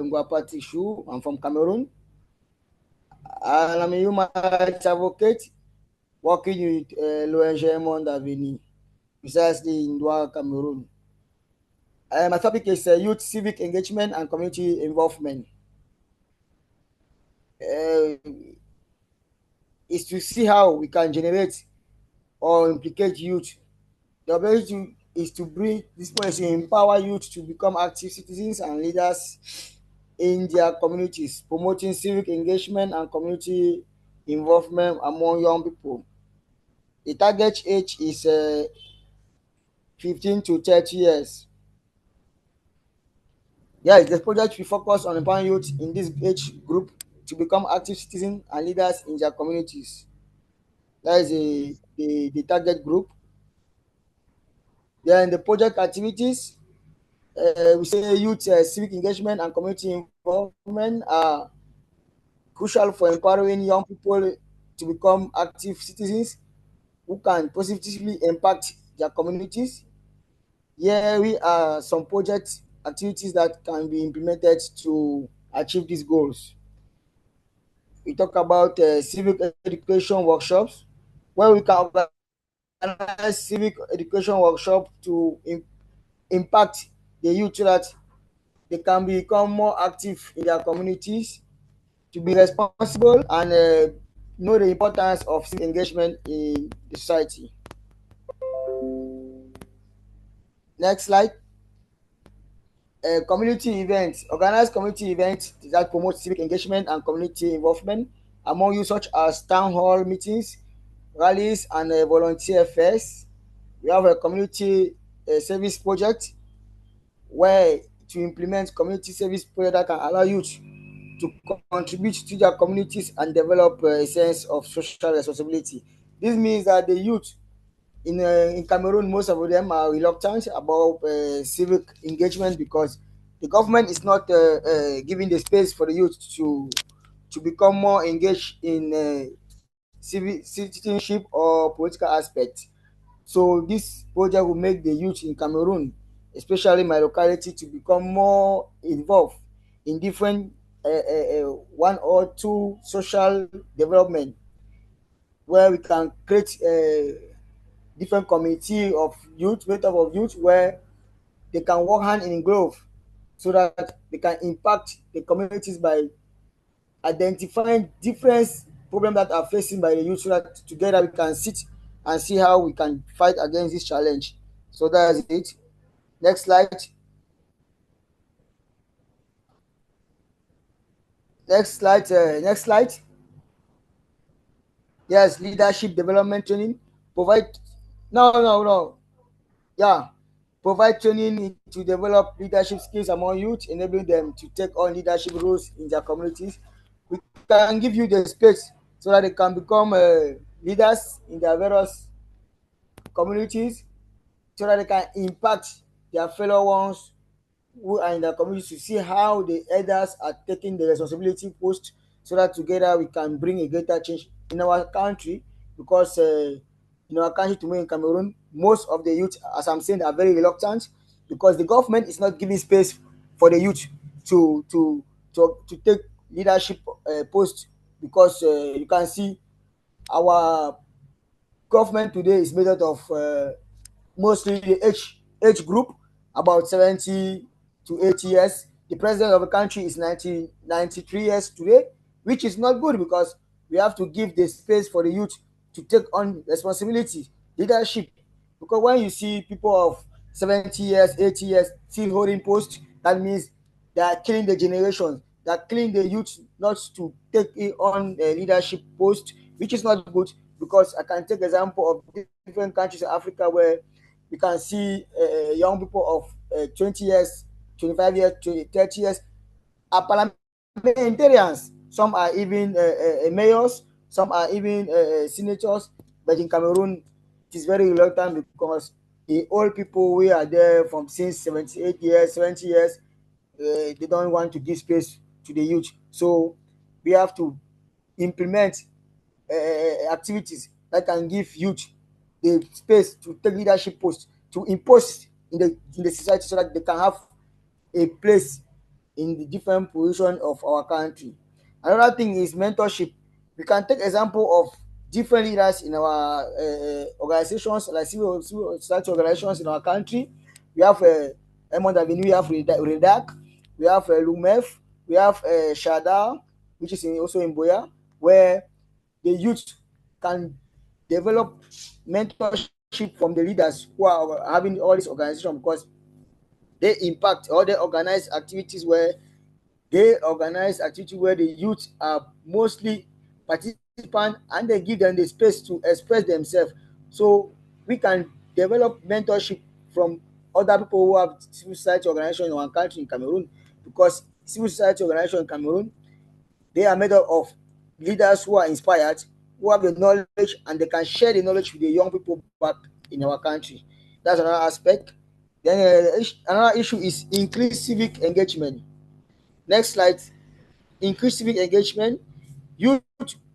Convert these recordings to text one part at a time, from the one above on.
Ngwa Patrick Shu. I'm from Cameroon, and I'm a human rights advocate working with l'ONG Monde Avenue, precisely in Douala, Cameroon. My topic is youth civic engagement and community involvement. Uh, is to see how we can generate or implicate youth. The objective is to bring this policy empower youth to become active citizens and leaders in their communities, promoting civic engagement and community involvement among young people. The target age is 15 to 30 years. Yes, the project will focus on empowering youth in this age group to become active citizens and leaders in their communities. That is the target group. Then the project activities, we say youth civic engagement and community involvement are crucial for empowering young people to become active citizens who can positively impact their communities. Here we are some project activities that can be implemented to achieve these goals. We talk about civic education workshops, where we can organize civic education workshop to impact the youth so that they can become more active in their communities, to be responsible and know the importance of civic engagement in the society. Next slide. Community events. Organize community events that promote civic engagement and community involvement among you, such as town hall meetings, rallies, and volunteer fairs. We have a community service project where to implement community service project that can allow youth to contribute to their communities and develop a sense of social responsibility. This means that the youth in Cameroon, most of them are reluctant about civic engagement because the government is not giving the space for the youth to become more engaged in civic citizenship or political aspects. So this project will make the youth in Cameroon, especially my locality, to become more involved in different one or two social development where we can create different community of youth, made up of youth, where they can work hand in glove so that they can impact the communities by identifying different problems that are facing by the youth so that together we can sit and see how we can fight against this challenge. So that's it. Next slide. Next slide. Next slide. Yes, leadership development training. Provide. No, no, no. Yeah. Provide training to develop leadership skills among youth, enabling them to take on leadership roles in their communities. We can give you the space so that they can become leaders in their various communities, so that they can impact their fellow ones who are in the community to see how the elders are taking the responsibility post so that together we can bring a greater change in our country because in our country to me in Cameroon, most of the youth, as I'm saying, are very reluctant because the government is not giving space for the youth to to to take leadership post because you can see our government today is made out of mostly the age group about 70 to 80 years. The president of the country is 93 years today, which is not good because we have to give the space for the youth to take on responsibility, leadership. Because when you see people of 70 years, 80 years still holding posts, that means they are killing the generation. They are killing the youth not to take on a leadership post, which is not good because I can take example of different countries in Africa where you can see young people of 20 years, 25 years, 20, 30 years are parliamentarians. Some are even mayors, some are even senators. But in Cameroon, it is very reluctant because the old people we are there from since 78 years, 70 years, they don't want to give space to the youth. So we have to implement activities that can give youth the space to take leadership posts, to impose in the society so that they can have a place in the different position of our country. Another thing is mentorship. We can take example of different leaders in our organizations, like civil society organizations in our country. We have Emond Avenue, we have Redac, we have Lumef, we have Shada, which is also in Boya, where the youth can develop mentorship from the leaders who are having all this organization, because they impact or they organize activity where the youth are mostly participant, and they give them the space to express themselves. So we can develop mentorship from other people who have civil society organization in our country in Cameroon, because civil society organization in Cameroon, they are made up of leaders who are inspired, who have the knowledge, and they can share the knowledge with the young people back in our country. That's another aspect. Then another issue is increased civic engagement. Next slide. Increased civic engagement. Youth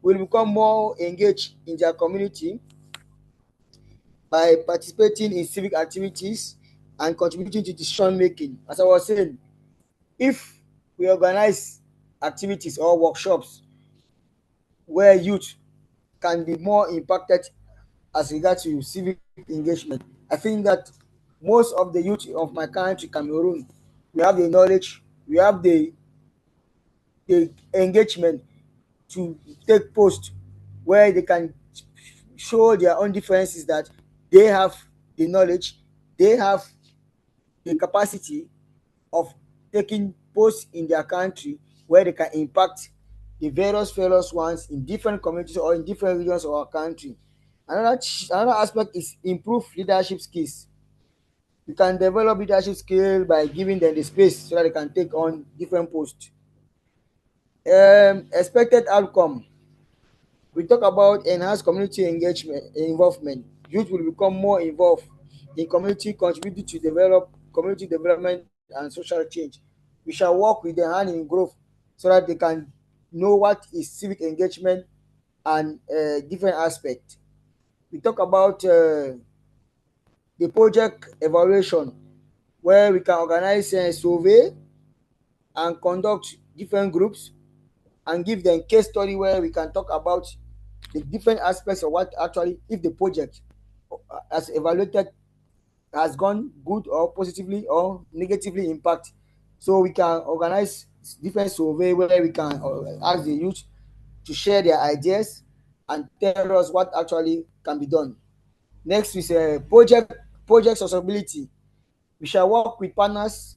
will become more engaged in their community by participating in civic activities and contributing to decision making. As I was saying, if we organize activities or workshops where youth can be more impacted as regards to civic engagement, I think that most of the youth of my country, Cameroon, we have the knowledge, we have the engagement to take post where they can show their own differences, that they have the knowledge, they have the capacity of taking posts in their country where they can impact the various fellows ones in different communities or in different regions of our country. Another aspect is improve leadership skills. You can develop leadership skill by giving them the space so that they can take on different posts. Expected outcome. We talk about enhanced community engagement involvement. Youth will become more involved in community, contributing to develop community development and social change. We shall work with the hand in growth so that they can know what is civic engagement and different aspects. We talk about the project evaluation, where we can organize a survey and conduct different groups and give them case study where we can talk about the different aspects of what actually, if the project as evaluated has gone good or positively or negatively impact. So we can organize different survey where we can ask the youth to share their ideas and tell us what actually can be done. Next is project sustainability. We shall work with partners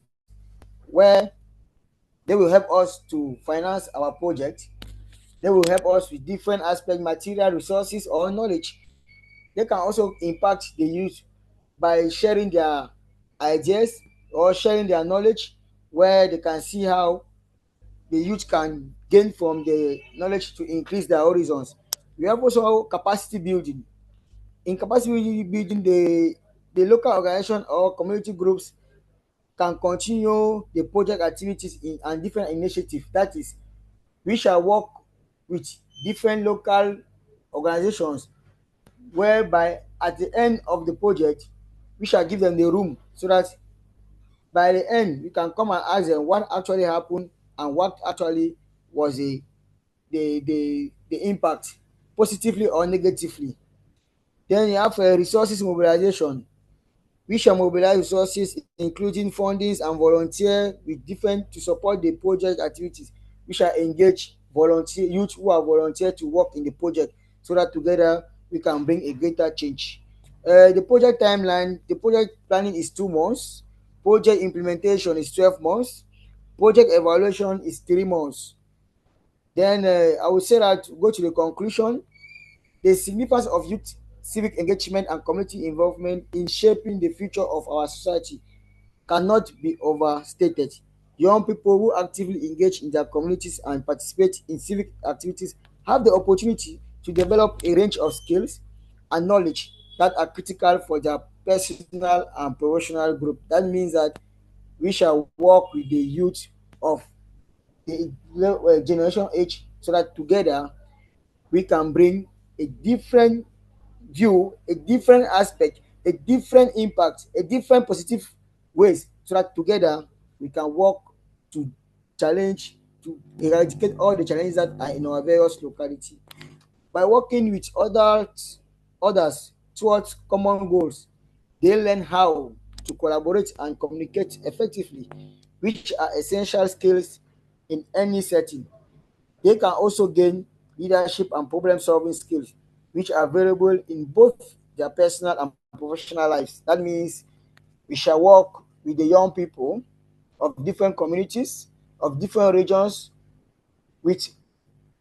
where they will help us to finance our project. They will help us with different aspect, material resources or knowledge. They can also impact the youth by sharing their ideas or sharing their knowledge, where they can see how the youth can gain from the knowledge to increase their horizons. We have also capacity building. In capacity building, the local organization or community groups can continue the project activities and different initiatives. That is, we shall work with different local organizations, whereby at the end of the project we shall give them the room so that by the end we can come and ask them what actually happened and what actually was the impact, positively or negatively. Then you have resources mobilization. We shall mobilize resources including fundings and volunteer with different to support the project activities. We shall engage volunteer youth who are volunteer to work in the project so that together we can bring a greater change. The project timeline, the project planning is 2 months, project implementation is 12 months, project evaluation is 3 months. Then I would say that go to the conclusion. The significance of youth civic engagement and community involvement in shaping the future of our society cannot be overstated. Young people who actively engage in their communities and participate in civic activities have the opportunity to develop a range of skills and knowledge that are critical for their personal and professional growth. That means that we shall work with the youth of the generation age so that together we can bring a different view, a different aspect, a different impact, a different positive ways so that together we can work to challenge to eradicate all the challenges that are in our various locality. By working with others towards common goals, they learn how to collaborate and communicate effectively, which are essential skills in any setting. They can also gain leadership and problem solving skills, which are available in both their personal and professional lives. That means we shall work with the young people of different communities, of different regions, with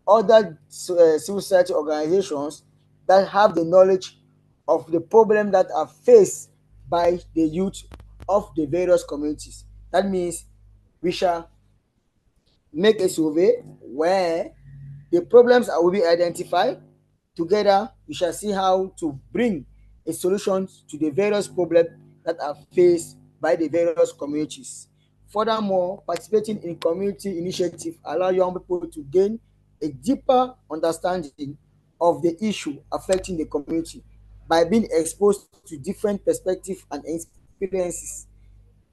other civil society organizations that have the knowledge of the problem that are faced by the youth of the various communities. That means we shall make a survey where the problems will be identified. Together, we shall see how to bring a solution to the various problems that are faced by the various communities. Furthermore, participating in community initiative allow young people to gain a deeper understanding of the issue affecting the community by being exposed to different perspectives and experiences.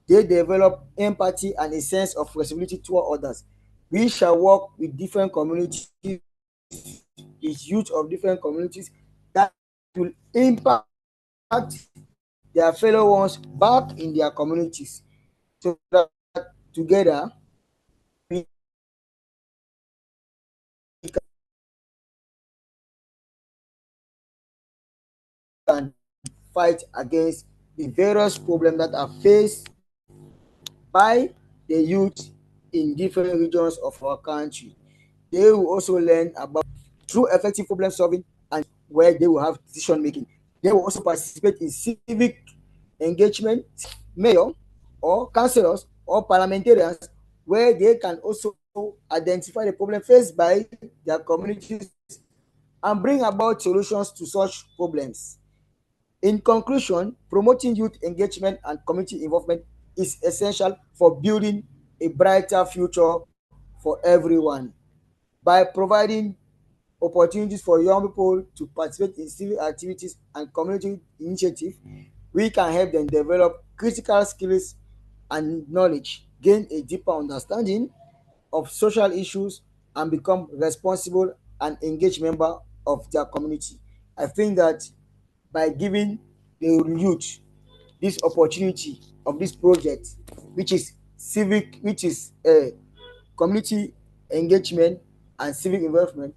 They develop empathy and a sense of responsibility toward others. We shall work with different communities, with youth of different communities that will impact their fellow ones back in their communities. So that together we can fight against the various problems that are faced by the youth in different regions of our country. They will also learn about through effective problem solving and where they will have decision making. They will also participate in civic engagement, mayor or councillors or parliamentarians, where they can also identify the problem faced by their communities and bring about solutions to such problems. In conclusion, promoting youth engagement and community involvement is essential for building a brighter future for everyone. By providing opportunities for young people to participate in civic activities and community initiatives, we can help them develop critical skills and knowledge, gain a deeper understanding of social issues, and become responsible and engaged member of their community. I think that by giving the youth this opportunity of this project, which is community engagement and civic involvement,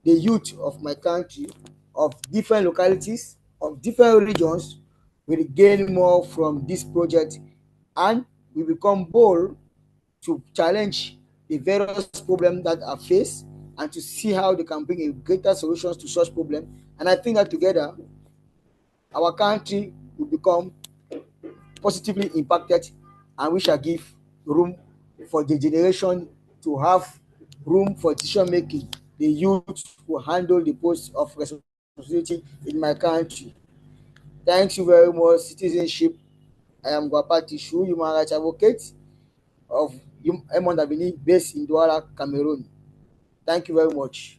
the youth of my country, of different localities, of different regions, will gain more from this project and will become bold to challenge the various problems that are faced and to see how they can bring a greater solutions to such problems. And I think that together our country will become positively impacted, and we shall give room for the generation to have room for decision making. The youth will handle the post of responsibility in my country. Thank you very much, citizenship. I am Ngwa Patrick Shu, human rights advocate of Emond Avenue, based in Douala, Cameroon. Thank you very much.